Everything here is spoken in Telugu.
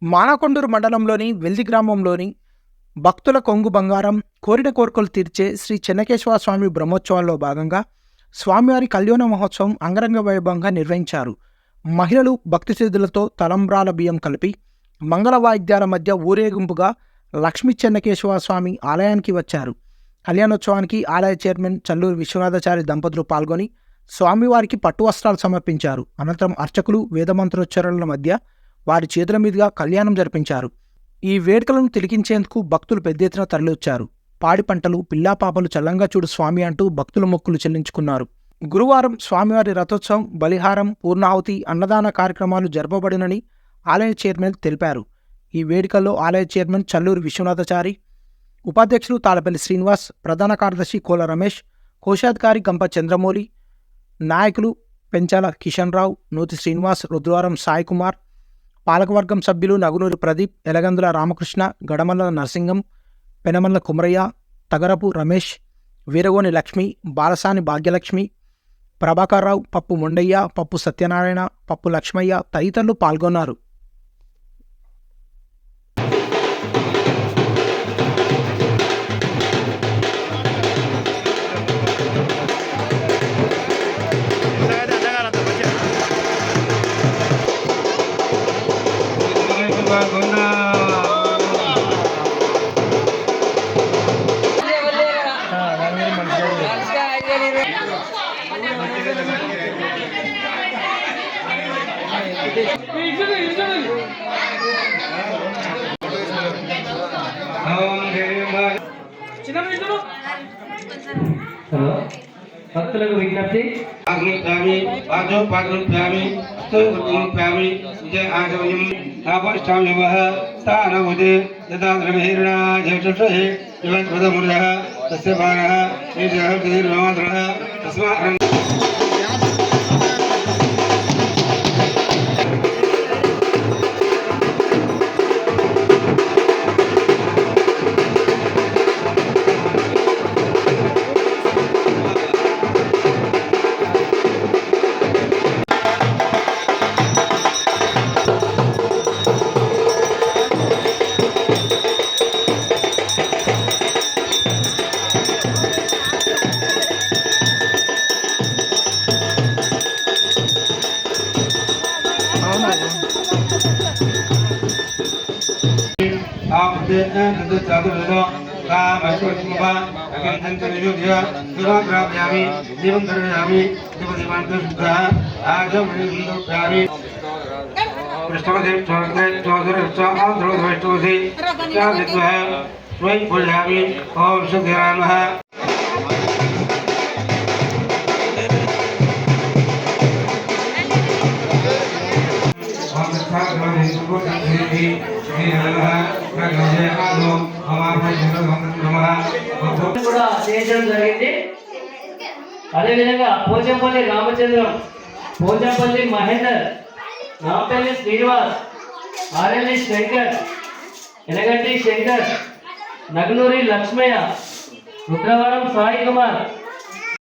మానకొండూరు మండలంలోని వెల్ది గ్రామంలోని భక్తుల కొంగు బంగారం కోరిన కోరికలు తీర్చే శ్రీ చెన్నకేశవ స్వామి బ్రహ్మోత్సవాల్లో భాగంగా స్వామివారి కళ్యాణ మహోత్సవం అంగరంగ వైభవంగా నిర్వహించారు. మహిళలు భక్తి శ్రద్ధలతో తలంబ్రాల బియ్యం కలిపి మంగళ వాయిద్యాల మధ్య ఊరేగింపుగా లక్ష్మీ చెన్నకేశవ స్వామి ఆలయానికి వచ్చారు. కళ్యాణోత్సవానికి ఆలయ చైర్మన్ చల్లూరు విశ్వనాథాచారి దంపతులు పాల్గొని స్వామివారికి పట్టు వస్త్రాలు సమర్పించారు. అనంతరం అర్చకులు వేదమంత్రోచ్చరణల మధ్య వారి చేతుల మీదుగా కళ్యాణం జరిపించారు. ఈ వేడుకలను తిలకించేందుకు భక్తులు పెద్ద ఎత్తున తరలివచ్చారు. పాడి పంటలు పిల్లాపాపలు చల్లంగా చూడు స్వామి అంటూ భక్తుల మొక్కులు చెల్లించుకున్నారు. గురువారం స్వామివారి రథోత్సవం, బలిహారం, పూర్ణాహుతి, అన్నదాన కార్యక్రమాలు జరపబడినని ఆలయ చైర్మన్ తెలిపారు. ఈ వేడుకల్లో ఆలయ చైర్మన్ చల్లూరు విశ్వనాథాచారి, ఉపాధ్యక్షులు తాళపల్లి శ్రీనివాస్, ప్రధాన కార్యదర్శి కోల రమేష్, కోశాధికారి గంప చంద్రమౌళి, నాయకులు పెంచాల కిషన్ రావు, నూతి శ్రీనివాస్, రుద్రవరం సాయి కుమార్, పాలకవర్గం సభ్యులు నగునూరి ప్రదీప్, ఎలగందుల రామకృష్ణ, గడమల్ల నరసింగం, పెనమల్ల కుమరయ్య, తగరపు రమేష్, వీరగోని లక్ష్మి, బాలసాని భాగ్యలక్ష్మి, ప్రభాకర్రావు, పప్పు మొండయ్య, పప్పు సత్యనారాయణ, పప్పు లక్ష్మయ్య తదితరులు పాల్గొన్నారు. భక్తులకు విజ్ఞప్తి, కూడా చేయడం జరిగింది. అదేవిధంగా పోచంపల్లి రామచంద్రం, పోచంపల్లి మహేందర్, నాంపల్లి శ్రీనివాస్, ఆర్ఎల్ఈ శంకర్, ఎనగంటి శంకర్, నగనూరి లక్ష్మయ్య, రుద్రవరం సాయి కుమార్,